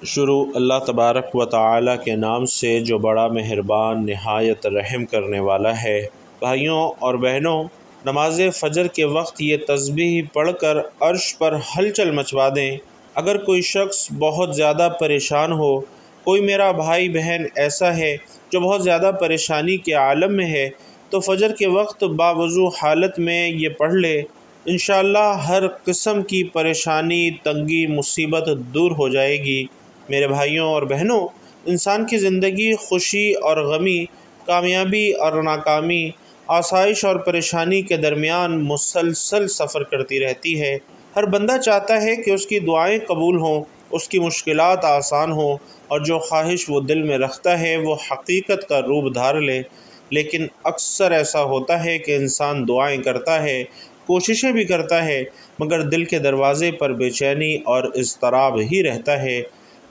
شروع اللہ تبارک و تعالی کے نام سے جو بڑا مہربان نہایت رحم کرنے والا ہے۔ بھائیوں اور بہنوں، نماز فجر کے وقت یہ تسبیح پڑھ کر عرش پر ہلچل مچوا دیں۔ اگر کوئی شخص بہت زیادہ پریشان ہو، کوئی میرا بھائی بہن ایسا ہے جو بہت زیادہ پریشانی کے عالم میں ہے، تو فجر کے وقت باوضو حالت میں یہ پڑھ لے۔ انشاءاللہ ہر قسم کی پریشانی، تنگی، مصیبت دور ہو جائے گی۔ میرے بھائیوں اور بہنوں، انسان کی زندگی خوشی اور غمی، کامیابی اور ناکامی، آسائش اور پریشانی کے درمیان مسلسل سفر کرتی رہتی ہے۔ ہر بندہ چاہتا ہے کہ اس کی دعائیں قبول ہوں، اس کی مشکلات آسان ہوں، اور جو خواہش وہ دل میں رکھتا ہے وہ حقیقت کا روپ دھار لے۔ لیکن اکثر ایسا ہوتا ہے کہ انسان دعائیں کرتا ہے، کوششیں بھی کرتا ہے، مگر دل کے دروازے پر بے چینی اور اضطراب ہی رہتا ہے۔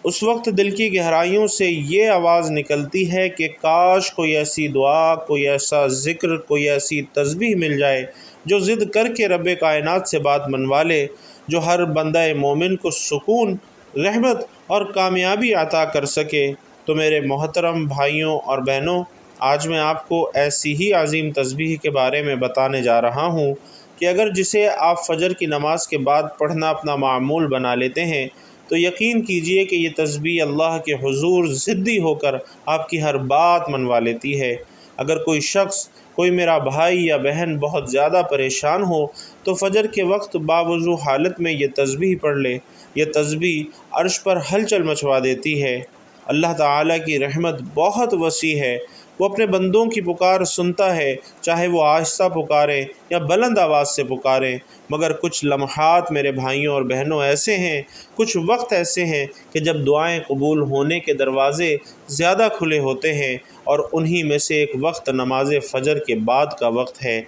اس وقت دل کی گہرائیوں سے یہ آواز نکلتی ہے کہ کاش کوئی ایسی دعا، کوئی ایسا ذکر، کوئی ایسی تسبیح مل جائے جو ضد کر کے رب کائنات سے بات منوا لے، جو ہر بندہ مومن کو سکون، رحمت اور کامیابی عطا کر سکے۔ تو میرے محترم بھائیوں اور بہنوں، آج میں آپ کو ایسی ہی عظیم تسبیح کے بارے میں بتانے جا رہا ہوں کہ اگر جسے آپ فجر کی نماز کے بعد پڑھنا اپنا معمول بنا لیتے ہیں تو یقین کیجئے کہ یہ تسبیح اللہ کے حضور ضدی ہو کر آپ کی ہر بات منوا لیتی ہے۔ اگر کوئی شخص، کوئی میرا بھائی یا بہن بہت زیادہ پریشان ہو تو فجر کے وقت باوضو حالت میں یہ تسبیح پڑھ لے۔ یہ تسبیح عرش پر ہلچل مچوا دیتی ہے۔ اللہ تعالیٰ کی رحمت بہت وسیع ہے۔ وہ اپنے بندوں کی پکار سنتا ہے، چاہے وہ آہستہ پکاریں یا بلند آواز سے پکاریں۔ مگر کچھ لمحات میرے بھائیوں اور بہنوں ایسے ہیں، کچھ وقت ایسے ہیں کہ جب دعائیں قبول ہونے کے دروازے زیادہ کھلے ہوتے ہیں، اور انہی میں سے ایک وقت نماز فجر کے بعد کا وقت ہے۔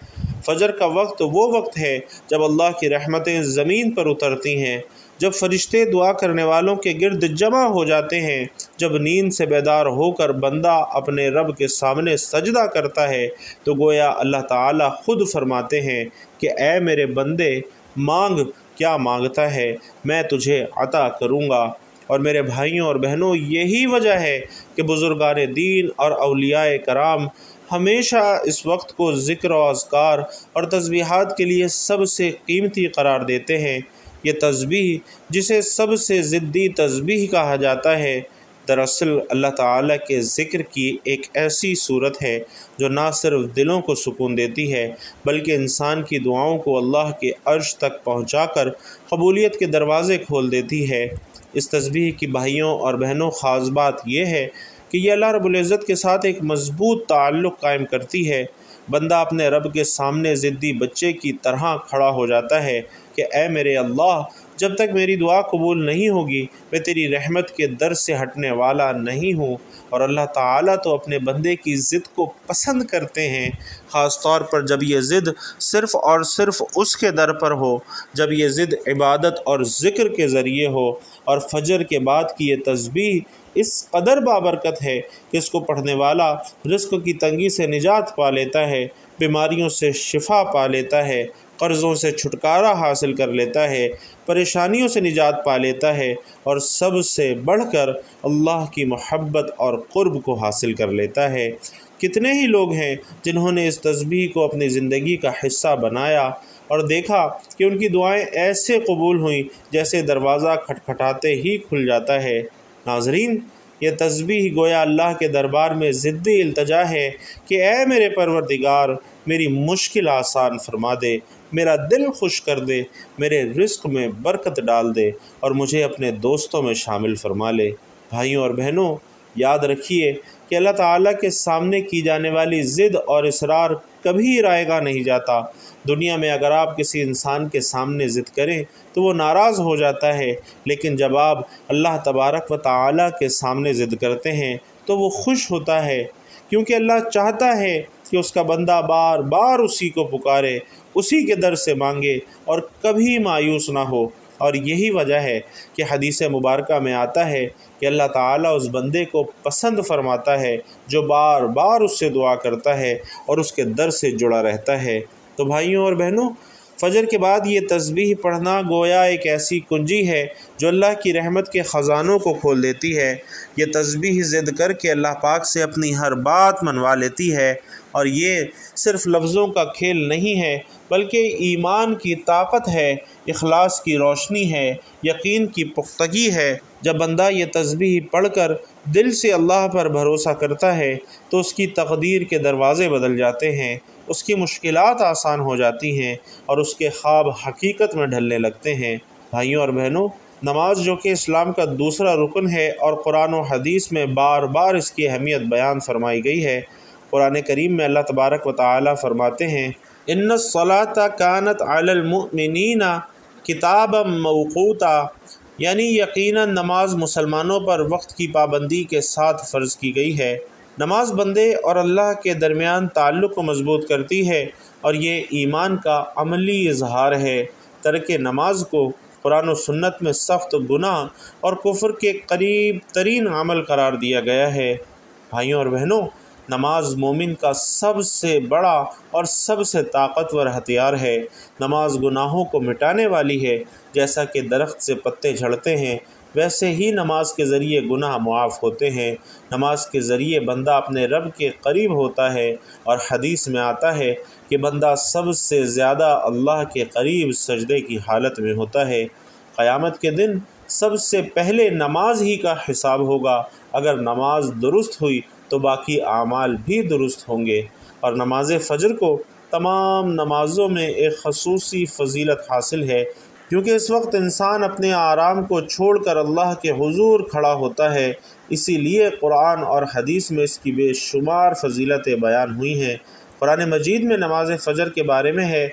فجر کا وقت وہ وقت ہے جب اللہ کی رحمتیں زمین پر اترتی ہیں، جب فرشتے دعا کرنے والوں کے گرد جمع ہو جاتے ہیں، جب نیند سے بیدار ہو کر بندہ اپنے رب کے سامنے سجدہ کرتا ہے، تو گویا اللہ تعالیٰ خود فرماتے ہیں کہ اے میرے بندے، مانگ، کیا مانگتا ہے، میں تجھے عطا کروں گا۔ اور میرے بھائیوں اور بہنوں، یہی وجہ ہے کہ بزرگان دین اور اولیاء کرام ہمیشہ اس وقت کو ذکر و اذکار اور تسبیحات کے لیے سب سے قیمتی قرار دیتے ہیں۔ یہ تسبیح، جسے سب سے ضدی تسبیح کہا جاتا ہے، دراصل اللہ تعالیٰ کے ذکر کی ایک ایسی صورت ہے جو نہ صرف دلوں کو سکون دیتی ہے بلکہ انسان کی دعاؤں کو اللہ کے عرش تک پہنچا کر قبولیت کے دروازے کھول دیتی ہے۔ اس تسبیح کی بھائیوں اور بہنوں خاص بات یہ ہے کہ یہ اللہ رب العزت کے ساتھ ایک مضبوط تعلق قائم کرتی ہے۔ بندہ اپنے رب کے سامنے ضدی بچے کی طرح کھڑا ہو جاتا ہے کہ اے میرے اللہ، جب تک میری دعا قبول نہیں ہوگی میں تیری رحمت کے در سے ہٹنے والا نہیں ہوں۔ اور اللہ تعالیٰ تو اپنے بندے کی ضد کو پسند کرتے ہیں، خاص طور پر جب یہ ضد صرف اور صرف اس کے در پر ہو، جب یہ ضد عبادت اور ذکر کے ذریعے ہو۔ اور فجر کے بعد کی یہ تسبیح اس قدر بابرکت ہے کہ اس کو پڑھنے والا رزق کی تنگی سے نجات پا لیتا ہے، بیماریوں سے شفا پا لیتا ہے، قرضوں سے چھٹکارا حاصل کر لیتا ہے، پریشانیوں سے نجات پا لیتا ہے، اور سب سے بڑھ کر اللہ کی محبت اور قرب کو حاصل کر لیتا ہے۔ کتنے ہی لوگ ہیں جنہوں نے اس تسبیح کو اپنی زندگی کا حصہ بنایا اور دیکھا کہ ان کی دعائیں ایسے قبول ہوئیں جیسے دروازہ کھٹکھٹاتے ہی کھل جاتا ہے۔ ناظرین، یہ تسبیح گویا اللہ کے دربار میں ضدی التجا ہے کہ اے میرے پروردگار، میری مشکل آسان فرما دے، میرا دل خوش کر دے، میرے رزق میں برکت ڈال دے، اور مجھے اپنے دوستوں میں شامل فرما لے۔ بھائیوں اور بہنوں، یاد رکھیے کہ اللہ تعالیٰ کے سامنے کی جانے والی ضد اور اصرار کبھی رائے گا نہیں جاتا۔ دنیا میں اگر آپ کسی انسان کے سامنے ضد کریں تو وہ ناراض ہو جاتا ہے، لیکن جب آپ اللہ تبارک و تعالیٰ کے سامنے ضد کرتے ہیں تو وہ خوش ہوتا ہے، کیونکہ اللہ چاہتا ہے کہ اس کا بندہ بار بار اسی کو پکارے، اسی کے در سے مانگے اور کبھی مایوس نہ ہو۔ اور یہی وجہ ہے کہ حدیث مبارکہ میں آتا ہے کہ اللہ تعالیٰ اس بندے کو پسند فرماتا ہے جو بار بار اس سے دعا کرتا ہے اور اس کے در سے جڑا رہتا ہے۔ تو بھائیوں اور بہنوں، فجر کے بعد یہ تسبیح پڑھنا گویا ایک ایسی کنجی ہے جو اللہ کی رحمت کے خزانوں کو کھول دیتی ہے۔ یہ تسبیح ضد کر کے اللہ پاک سے اپنی ہر بات منوا لیتی ہے، اور یہ صرف لفظوں کا کھیل نہیں ہے بلکہ ایمان کی طاقت ہے، اخلاص کی روشنی ہے، یقین کی پختگی ہے۔ جب بندہ یہ تسبیح پڑھ کر دل سے اللہ پر بھروسہ کرتا ہے تو اس کی تقدیر کے دروازے بدل جاتے ہیں، اس کی مشکلات آسان ہو جاتی ہیں اور اس کے خواب حقیقت میں ڈھلنے لگتے ہیں۔ بھائیوں اور بہنوں، نماز جو کہ اسلام کا دوسرا رکن ہے اور قرآن و حدیث میں بار بار اس کی اہمیت بیان فرمائی گئی ہے۔ قرآن کریم میں اللہ تبارک و تعالی فرماتے ہیں، ان الصلاۃ کانت علی المؤمنین کتابا موقوتا، یعنی یقیناً نماز مسلمانوں پر وقت کی پابندی کے ساتھ فرض کی گئی ہے۔ نماز بندے اور اللہ کے درمیان تعلق کو مضبوط کرتی ہے اور یہ ایمان کا عملی اظہار ہے۔ ترک نماز کو قرآن و سنت میں سخت گناہ اور کفر کے قریب ترین عمل قرار دیا گیا ہے۔ بھائیوں اور بہنوں، نماز مومن کا سب سے بڑا اور سب سے طاقتور ہتھیار ہے۔ نماز گناہوں کو مٹانے والی ہے۔ جیسا کہ درخت سے پتے جھڑتے ہیں ویسے ہی نماز کے ذریعے گناہ معاف ہوتے ہیں۔ نماز کے ذریعے بندہ اپنے رب کے قریب ہوتا ہے، اور حدیث میں آتا ہے کہ بندہ سب سے زیادہ اللہ کے قریب سجدے کی حالت میں ہوتا ہے۔ قیامت کے دن سب سے پہلے نماز ہی کا حساب ہوگا۔ اگر نماز درست ہوئی تو باقی اعمال بھی درست ہوں گے۔ اور نماز فجر کو تمام نمازوں میں ایک خصوصی فضیلت حاصل ہے، کیونکہ اس وقت انسان اپنے آرام کو چھوڑ کر اللہ کے حضور کھڑا ہوتا ہے۔ اسی لیے قرآن اور حدیث میں اس کی بے شمار فضیلتیں بیان ہوئی ہیں۔ قرآن مجید میں نماز فجر کے بارے میں ہے،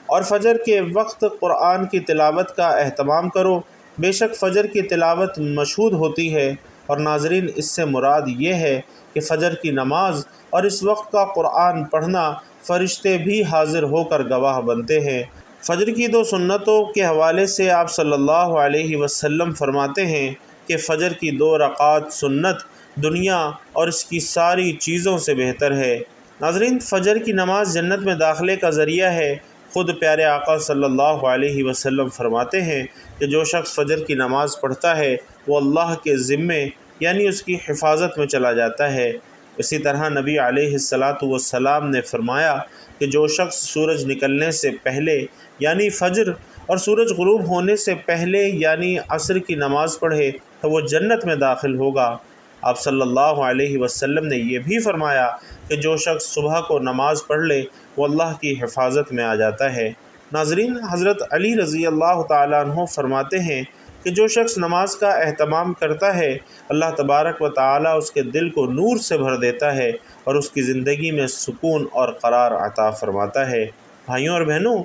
اور فجر کے وقت قرآن کی تلاوت کا اہتمام کرو، بے شک فجر کی تلاوت مشہود ہوتی ہے۔ اور ناظرین، اس سے مراد یہ ہے کہ فجر کی نماز اور اس وقت کا قرآن پڑھنا فرشتے بھی حاضر ہو کر گواہ بنتے ہیں۔ فجر کی دو سنتوں کے حوالے سے آپ صلی اللہ علیہ وسلم فرماتے ہیں کہ فجر کی 2 رکعات سنت دنیا اور اس کی ساری چیزوں سے بہتر ہے۔ ناظرین، فجر کی نماز جنت میں داخلے کا ذریعہ ہے۔ خود پیارے آقا صلی اللہ علیہ وسلم فرماتے ہیں کہ جو شخص فجر کی نماز پڑھتا ہے وہ اللہ کے ذمے یعنی اس کی حفاظت میں چلا جاتا ہے۔ اسی طرح نبی علیہ السلام نے فرمایا کہ جو شخص سورج نکلنے سے پہلے یعنی فجر اور سورج غروب ہونے سے پہلے یعنی عصر کی نماز پڑھے تو وہ جنت میں داخل ہوگا۔ آپ صلی اللہ علیہ وسلم نے یہ بھی فرمایا کہ جو شخص صبح کو نماز پڑھ لے وہ اللہ کی حفاظت میں آ جاتا ہے۔ ناظرین، حضرت علی رضی اللہ تعالیٰ عنہ فرماتے ہیں کہ جو شخص نماز کا اہتمام کرتا ہے اللہ تبارک و تعالیٰ اس کے دل کو نور سے بھر دیتا ہے اور اس کی زندگی میں سکون اور قرار عطا فرماتا ہے۔ بھائیوں اور بہنوں،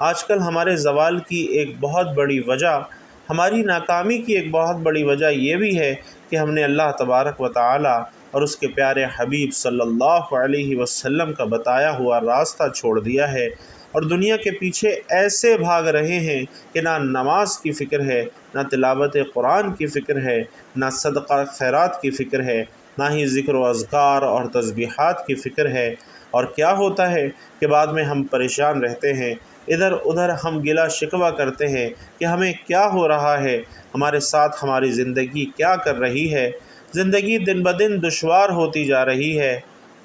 آج کل ہمارے زوال کی ایک بہت بڑی وجہ، ہماری ناکامی کی ایک بہت بڑی وجہ یہ بھی ہے کہ ہم نے اللہ تبارک و تعالیٰ اور اس کے پیارے حبیب صلی اللہ علیہ وسلم کا بتایا ہوا راستہ چھوڑ دیا ہے، اور دنیا کے پیچھے ایسے بھاگ رہے ہیں کہ نہ نماز کی فکر ہے، نہ تلاوت قرآن کی فکر ہے، نہ صدقہ خیرات کی فکر ہے، نہ ہی ذکر و اذکار اور تسبیحات کی فکر ہے۔ اور کیا ہوتا ہے کہ بعد میں ہم پریشان رہتے ہیں، ادھر ادھر ہم گلہ شکوہ کرتے ہیں کہ ہمیں کیا ہو رہا ہے، ہمارے ساتھ ہماری زندگی کیا کر رہی ہے، زندگی دن بدن دشوار ہوتی جا رہی ہے۔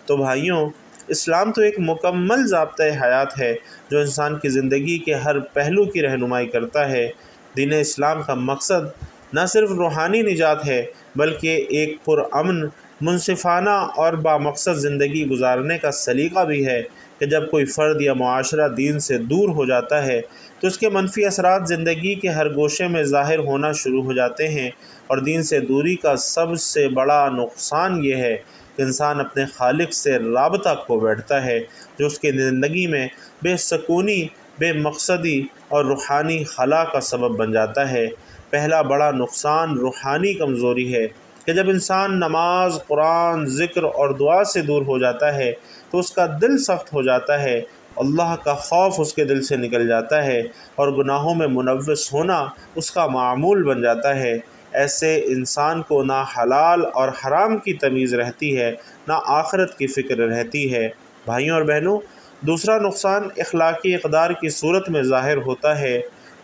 تو بھائیوں، اسلام تو ایک مکمل ضابطۂ حیات ہے جو انسان کی زندگی کے ہر پہلو کی رہنمائی کرتا ہے۔ دین اسلام کا مقصد نہ صرف روحانی نجات ہے بلکہ ایک پرامن، منصفانہ اور بامقصد زندگی گزارنے کا سلیقہ بھی ہے کہ جب کوئی فرد یا معاشرہ دین سے دور ہو جاتا ہے تو اس کے منفی اثرات زندگی کے ہر گوشے میں ظاہر ہونا شروع ہو جاتے ہیں، اور دین سے دوری کا سب سے بڑا نقصان یہ ہے کہ انسان اپنے خالق سے رابطہ کھو بیٹھتا ہے، جو اس کی زندگی میں بے سکونی، بے مقصدی اور روحانی خلا کا سبب بن جاتا ہے۔ پہلا بڑا نقصان روحانی کمزوری ہے کہ جب انسان نماز، قرآن، ذکر اور دعا سے دور ہو جاتا ہے تو اس کا دل سخت ہو جاتا ہے، اللہ کا خوف اس کے دل سے نکل جاتا ہے اور گناہوں میں ملوث ہونا اس کا معمول بن جاتا ہے۔ ایسے انسان کو نہ حلال اور حرام کی تمیز رہتی ہے، نہ آخرت کی فکر رہتی ہے۔ بھائیوں اور بہنوں، دوسرا نقصان اخلاقی اقدار کی صورت میں ظاہر ہوتا ہے۔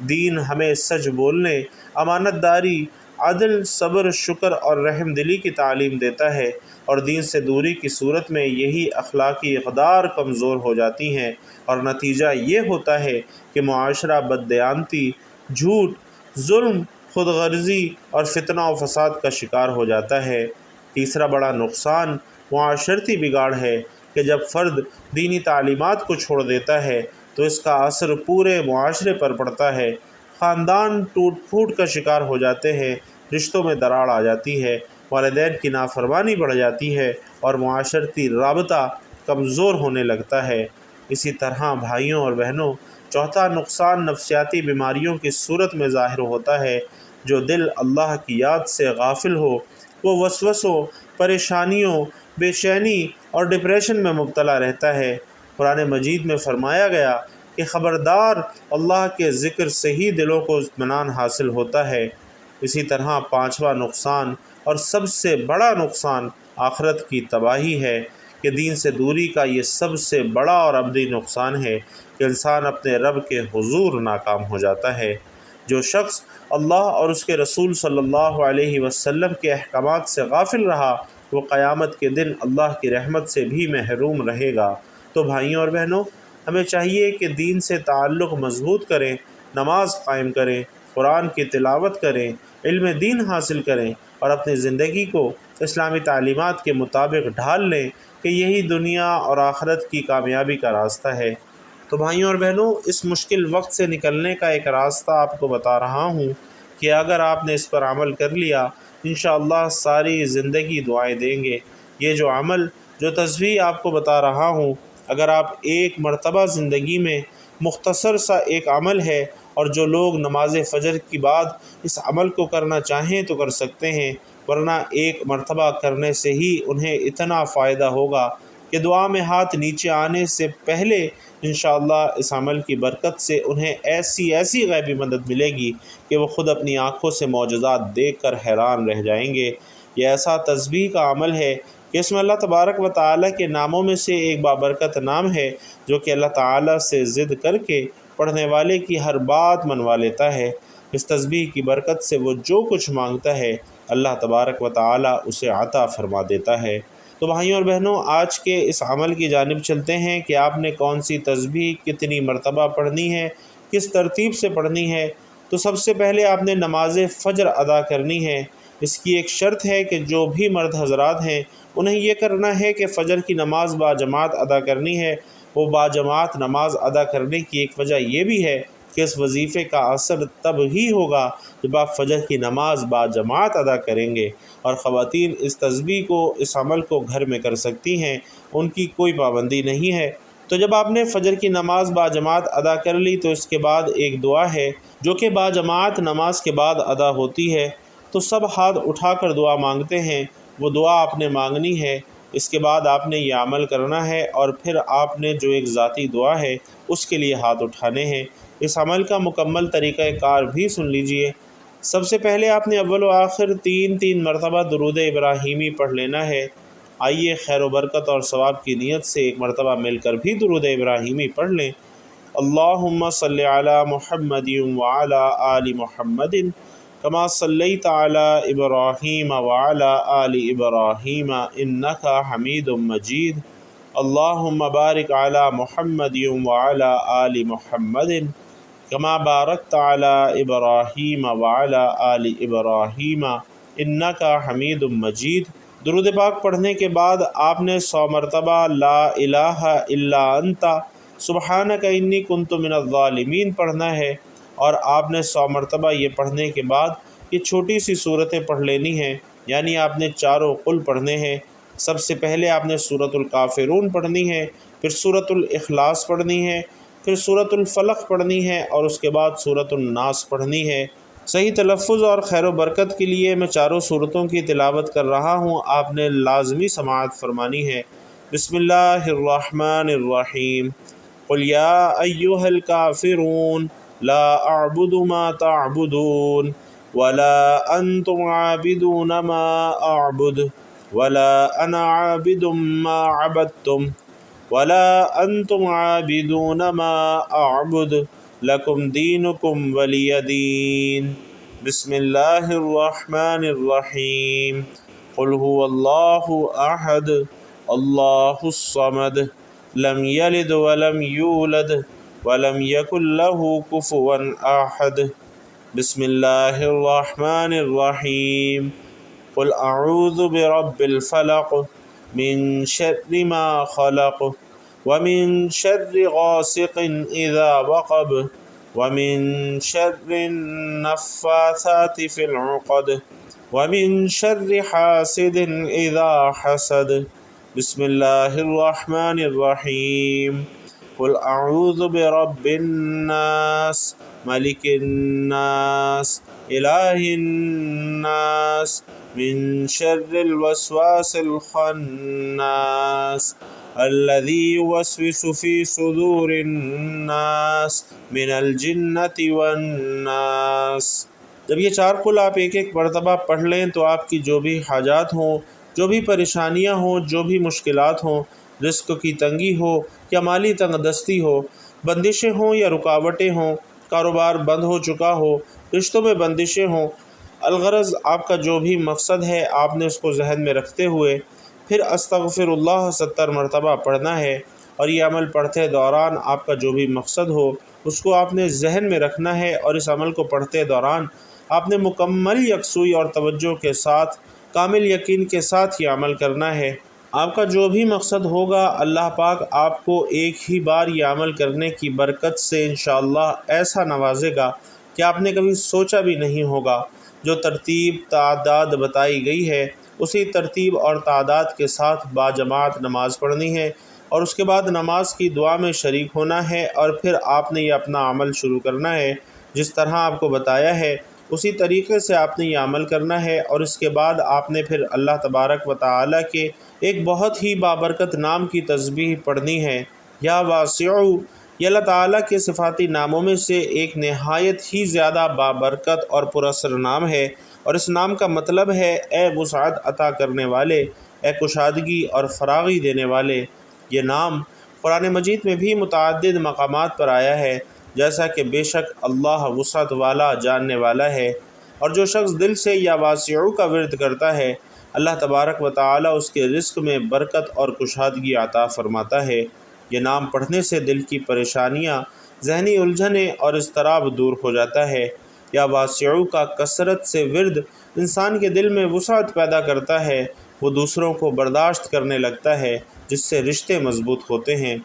دین ہمیں سچ بولنے، امانت داری، عدل، صبر، شکر اور رحم دلی کی تعلیم دیتا ہے، اور دین سے دوری کی صورت میں یہی اخلاقی اقدار کمزور ہو جاتی ہیں، اور نتیجہ یہ ہوتا ہے کہ معاشرہ بددیانتی، جھوٹ، ظلم، خود غرضی اور فتنہ و فساد کا شکار ہو جاتا ہے۔ تیسرا بڑا نقصان معاشرتی بگاڑ ہے کہ جب فرد دینی تعلیمات کو چھوڑ دیتا ہے تو اس کا اثر پورے معاشرے پر پڑتا ہے۔ خاندان ٹوٹ پھوٹ کا شکار ہو جاتے ہیں، رشتوں میں دراڑ آ جاتی ہے، والدین کی نافرمانی بڑھ جاتی ہے اور معاشرتی رابطہ کمزور ہونے لگتا ہے۔ اسی طرح بھائیوں اور بہنوں، چوتھا نقصان نفسیاتی بیماریوں کی صورت میں ظاہر ہوتا ہے۔ جو دل اللہ کی یاد سے غافل ہو وہ وسوسوں، پریشانیوں، بے چینی اور ڈپریشن میں مبتلا رہتا ہے۔ قرآن مجید میں فرمایا گیا کہ خبردار، اللہ کے ذکر سے ہی دلوں کو اطمینان حاصل ہوتا ہے۔ اسی طرح پانچواں نقصان اور سب سے بڑا نقصان آخرت کی تباہی ہے کہ دین سے دوری کا یہ سب سے بڑا اور ابدی نقصان ہے کہ انسان اپنے رب کے حضور ناکام ہو جاتا ہے۔ جو شخص اللہ اور اس کے رسول صلی اللہ علیہ وسلم کے احکامات سے غافل رہا وہ قیامت کے دن اللہ کی رحمت سے بھی محروم رہے گا۔ تو بھائیوں اور بہنوں، ہمیں چاہیے کہ دین سے تعلق مضبوط کریں، نماز قائم کریں، قرآن کی تلاوت کریں، علم دین حاصل کریں اور اپنی زندگی کو اسلامی تعلیمات کے مطابق ڈھال لیں کہ یہی دنیا اور آخرت کی کامیابی کا راستہ ہے۔ تو بھائیوں اور بہنوں، اس مشکل وقت سے نکلنے کا ایک راستہ آپ کو بتا رہا ہوں کہ اگر آپ نے اس پر عمل کر لیا انشاءاللہ ساری زندگی دعائیں دیں گے۔ یہ جو عمل، جو تسبیح آپ کو بتا رہا ہوں، اگر آپ ایک مرتبہ زندگی میں مختصر سا ایک عمل ہے، اور جو لوگ نماز فجر کے بعد اس عمل کو کرنا چاہیں تو کر سکتے ہیں، ورنہ ایک مرتبہ کرنے سے ہی انہیں اتنا فائدہ ہوگا کہ دعا میں ہاتھ نیچے آنے سے پہلے انشاءاللہ اس عمل کی برکت سے انہیں ایسی غیبی مدد ملے گی کہ وہ خود اپنی آنکھوں سے معجزات دیکھ کر حیران رہ جائیں گے۔ یہ ایسا تسبیح کا عمل ہے کہ اس میں اللہ تبارک و تعالیٰ کے ناموں میں سے ایک بابرکت نام ہے جو کہ اللہ تعالیٰ سے ضد کر کے پڑھنے والے کی ہر بات منوا لیتا ہے۔ اس تسبیح کی برکت سے وہ جو کچھ مانگتا ہے اللہ تبارک و تعالیٰ اسے عطا فرما دیتا ہے۔ تو بھائیوں اور بہنوں، آج کے اس عمل کی جانب چلتے ہیں کہ آپ نے کون سی تسبیح کتنی مرتبہ پڑھنی ہے، کس ترتیب سے پڑھنی ہے۔ تو سب سے پہلے آپ نے نماز فجر ادا کرنی ہے۔ اس کی ایک شرط ہے کہ جو بھی مرد حضرات ہیں انہیں یہ کرنا ہے کہ فجر کی نماز باجماعت ادا کرنی ہے۔ وہ باجماعت نماز ادا کرنے کی ایک وجہ یہ بھی ہے کہ اس وظیفے کا اثر تب ہی ہوگا جب آپ فجر کی نماز باجماعت ادا کریں گے، اور خواتین اس تسبیح کو، اس عمل کو گھر میں کر سکتی ہیں، ان کی کوئی پابندی نہیں ہے۔ تو جب آپ نے فجر کی نماز باجماعت ادا کر لی تو اس کے بعد ایک دعا ہے جو کہ باجماعت نماز کے بعد ادا ہوتی ہے۔ تو سب ہاتھ اٹھا کر دعا مانگتے ہیں، وہ دعا آپ نے مانگنی ہے۔ اس کے بعد آپ نے یہ عمل کرنا ہے، اور پھر آپ نے جو ایک ذاتی دعا ہے اس کے لیے ہاتھ اٹھانے ہیں۔ اس عمل کا مکمل طریقہ کار بھی سن لیجئے۔ سب سے پہلے آپ نے اول و آخر 3 مرتبہ درود ابراہیمی پڑھ لینا ہے۔ آئیے خیر و برکت اور ثواب کی نیت سے ایک مرتبہ مل کر بھی درود ابراہیمی پڑھ لیں۔ اللہم صلی علی محمد وعلی آل محمد کما صلیت علی ابراہیم وعلی آل ابراہیم انک حمید مجید۔ اللہم بارک علی محمد وعلی آل محمد کما بارکت علی ابراہیم وعلی آل ابراہیم انک حمید مجید۔ درود پاک پڑھنے کے بعد آپ نے 100 مرتبہ لا الہ الا انت سبحانک انی کنت من الظالمین پڑھنا ہے، اور آپ نے 100 مرتبہ یہ پڑھنے کے بعد یہ چھوٹی سی صورتیں پڑھ لینی ہیں، یعنی آپ نے چاروں قل پڑھنے ہیں۔ سب سے پہلے آپ نے سورۃ الکافرون پڑھنی ہے، پھر سورۃ الاخلاص پڑھنی ہے، پھر سورۃ الفلق پڑھنی ہے، اور اس کے بعد سورۃ الناس پڑھنی ہے۔ صحیح تلفظ اور خیر و برکت کے لیے میں چاروں سورتوں کی تلاوت کر رہا ہوں، آپ نے لازمی سماعت فرمانی ہے۔ بسم اللہ الرحمن الرحیم۔ قل یا ایہا الکافرون لا اعبد ما تعبدون ولا انتم عابدون ما اعبد ولا انا عابد ما عبدتم ولا انتم عابدون ما اعبد لکم دینکم ولی دین۔ بسم اللہ الرحمن الرحیم۔ قل هو اللہ احد اللہ الصمد لم یلد ولم یولد ولم یکن له کفوا احد۔ بسم اللہ الرحمن الرحیم۔ قل اعوذ برب الفلق من شر ما خلق ومن شر غاسق اذا وقب ومن شر النفاثات في العقد ومن شر حاسد اذا حسد۔ بسم اللہ الرحمن الرحیم۔ قل اعوذ برب الناس ملک الناس الہ الناس من شر الوسواس الخناس الذي يوسوس في صدور الناس من الجنة والناس۔ جب یہ 4 قل آپ ایک ایک مرتبہ پڑھ لیں تو آپ کی جو بھی حاجات ہوں، جو بھی پریشانیاں ہوں، جو بھی مشکلات ہوں، رزق کی تنگی ہو یا مالی تنگ دستی ہو، بندشیں ہوں یا رکاوٹیں ہوں، کاروبار بند ہو چکا ہو، رشتوں میں بندشیں ہوں، الغرض آپ کا جو بھی مقصد ہے آپ نے اس کو ذہن میں رکھتے ہوئے پھر استغفر اللہ 70 مرتبہ پڑھنا ہے، اور یہ عمل پڑھتے دوران آپ کا جو بھی مقصد ہو اس کو آپ نے ذہن میں رکھنا ہے، اور اس عمل کو پڑھتے دوران آپ نے مکمل یکسوئی اور توجہ کے ساتھ، کامل یقین کے ساتھ یہ عمل کرنا ہے۔ آپ کا جو بھی مقصد ہوگا اللہ پاک آپ کو ایک ہی بار یہ عمل کرنے کی برکت سے انشاءاللہ ایسا نوازے گا کہ آپ نے کبھی سوچا بھی نہیں ہوگا۔ جو ترتیب تعداد بتائی گئی ہے اسی ترتیب اور تعداد کے ساتھ باجماعت نماز پڑھنی ہے، اور اس کے بعد نماز کی دعا میں شریک ہونا ہے، اور پھر آپ نے یہ اپنا عمل شروع کرنا ہے جس طرح آپ کو بتایا ہے اسی طریقے سے آپ نے یہ عمل کرنا ہے، اور اس کے بعد آپ نے پھر اللہ تبارک و تعالیٰ کے ایک بہت ہی بابرکت نام کی تسبیح پڑھنی ہے۔ یا واسع، یہ اللہ تعالیٰ کے صفاتی ناموں میں سے ایک نہایت ہی زیادہ بابرکت اور پراثر نام ہے، اور اس نام کا مطلب ہے اے وسعت عطا کرنے والے، اے کشادگی اور فراغی دینے والے۔ یہ نام قرآن مجید میں بھی متعدد مقامات پر آیا ہے، جیسا کہ بے شک اللہ وسعت والا جاننے والا ہے، اور جو شخص دل سے یا واسع کا ورد کرتا ہے اللہ تبارک و تعالیٰ اس کے رزق میں برکت اور کشادگی عطا فرماتا ہے۔ یہ نام پڑھنے سے دل کی پریشانیاں، ذہنی الجھنیں اور اضطراب دور ہو جاتا ہے۔ یا واسع کا کثرت سے ورد انسان کے دل میں وسعت پیدا کرتا ہے، وہ دوسروں کو برداشت کرنے لگتا ہے، جس سے رشتے مضبوط ہوتے ہیں۔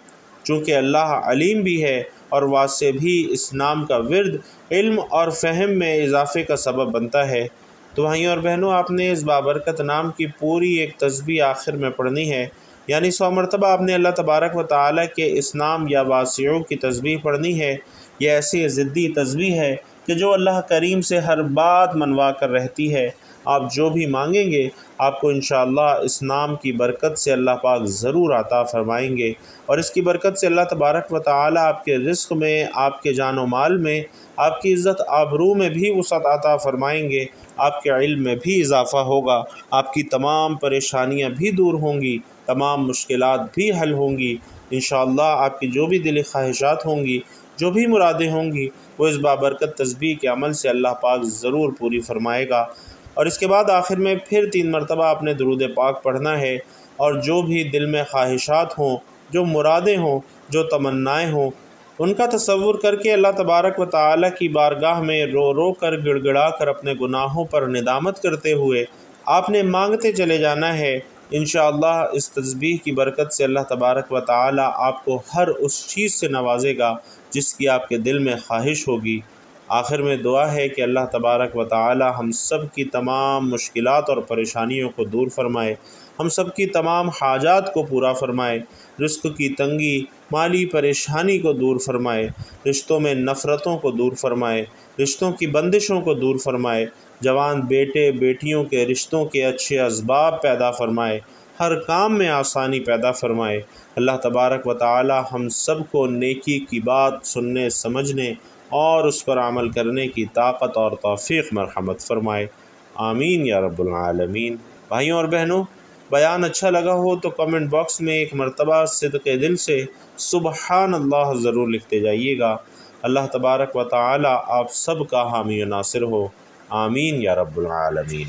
چونکہ اللہ علیم بھی ہے اور واسع بھی، اس نام کا ورد علم اور فہم میں اضافے کا سبب بنتا ہے۔ تو بھائیوں اور بہنوں، آپ نے اس بابرکت نام کی پوری ایک تسبیح آخر میں پڑھنی ہے، یعنی 100 مرتبہ آپ نے اللہ تبارک و تعالیٰ کے اس نام یا واسع کی تسبیح پڑھنی ہے۔ یہ ایسی ضدی تسبیح ہے کہ جو اللہ کریم سے ہر بات منوا کر رہتی ہے۔ آپ جو بھی مانگیں گے آپ کو انشاءاللہ اس نام کی برکت سے اللہ پاک ضرور عطا فرمائیں گے، اور اس کی برکت سے اللہ تبارک و تعالیٰ آپ کے رزق میں، آپ کے جان و مال میں، آپ کی عزت آبرو میں بھی وسعت عطا فرمائیں گے، آپ کے علم میں بھی اضافہ ہوگا، آپ کی تمام پریشانیاں بھی دور ہوں گی، تمام مشکلات بھی حل ہوں گی۔ انشاءاللہ آپ کی جو بھی دلی خواہشات ہوں گی، جو بھی مرادیں ہوں گی، وہ اس بابرکت تسبیح کے عمل سے اللہ پاک ضرور پوری فرمائے گا۔ اور اس کے بعد آخر میں پھر 3 مرتبہ آپ نے درود پاک پڑھنا ہے، اور جو بھی دل میں خواہشات ہوں، جو مرادیں ہوں، جو تمنائیں ہوں، ان کا تصور کر کے اللہ تبارک و تعالیٰ کی بارگاہ میں رو رو کر، گڑ گڑا کر، اپنے گناہوں پر ندامت کرتے ہوئے آپ نے مانگتے چلے جانا ہے۔ انشاءاللہ اس تسبیح کی برکت سے اللہ تبارک و تعالیٰ آپ کو ہر اس چیز سے نوازے گا جس کی آپ کے دل میں خواہش ہوگی۔ آخر میں دعا ہے کہ اللہ تبارک و تعالیٰ ہم سب کی تمام مشکلات اور پریشانیوں کو دور فرمائے، ہم سب کی تمام حاجات کو پورا فرمائے، رزق کی تنگی، مالی پریشانی کو دور فرمائے، رشتوں میں نفرتوں کو دور فرمائے، رشتوں کی بندشوں کو دور فرمائے، جوان بیٹے بیٹیوں کے رشتوں کے اچھے اسباب پیدا فرمائے، ہر کام میں آسانی پیدا فرمائے۔ اللہ تبارک و تعالی ہم سب کو نیکی کی بات سننے، سمجھنے اور اس پر عمل کرنے کی طاقت اور توفیق مرحمت فرمائے۔ آمین یا رب العالمین۔ بھائیوں اور بہنوں، بیان اچھا لگا ہو تو کمنٹ باکس میں ایک مرتبہ صدق دل سے سبحان اللہ ضرور لکھتے جائیے گا۔ اللہ تبارک و تعالی آپ سب کا حامی و ناصر ہو، آمین یا رب العالمین۔